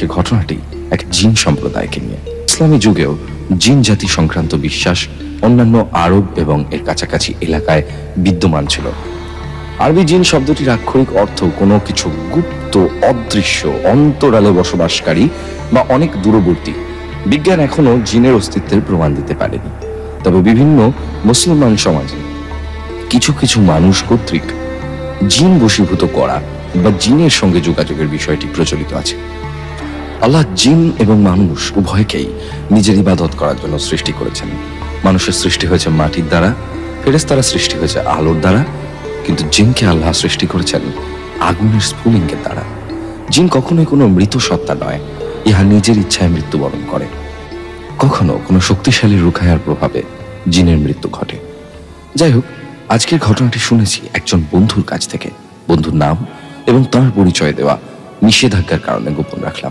আজকের ঘটনাটি এক জিন সম্প্রদায়কে নিয়ে। ইসলামী যুগেও জিন জাতি সংক্রান্ত বিশ্বাস অন্যান্য আরব এবং এর কাছাকাছি এলাকায় বিদ্যমান ছিল। আরবি জিন শব্দটির আক্ষরিক অর্থ কোনো কিছু গুপ্ত, অদৃশ্য, অন্তরালে বসবাসকারী বা অনেক দূরবর্তী। বিজ্ঞান এখনো জিনের অস্তিত্বের প্রমাণ দিতে পারেনি, তবে বিভিন্ন মুসলমান সমাজে কিছু কিছু মানুষ কর্তৃক জিন বশীভূত করা বা জিনের সঙ্গে যোগাযোগের বিষয়টি প্রচলিত আছে। আল্লাহ জিন এবং মানুষ উভয়কেই নিজের ইবাদত করার জন্য সৃষ্টি করেছেন। মানুষের সৃষ্টি হয়েছে মাটির দ্বারা, ফেরেশতারা সৃষ্টি হয়েছে আলোর দ্বারা, কিন্তু জিনকে আল্লাহ সৃষ্টি করেছেন আগুনের স্ফুলিঙ্গের দ্বারা। জিন কখনোই কোনো মৃত সত্তা নয়, ইহা নিজের ইচ্ছায় মৃত্যুবরণ করে। কখনো কোনো শক্তিশালী রুকায়ার প্রভাবে জিনের মৃত্যু ঘটে। যাই হোক, আজকের ঘটনাটি শুনেছি একজন বন্ধুর কাছ থেকে। বন্ধুর নাম এবং তার পরিচয় দেওয়া নিষেধাজ্ঞার কারণে গোপন রাখলাম।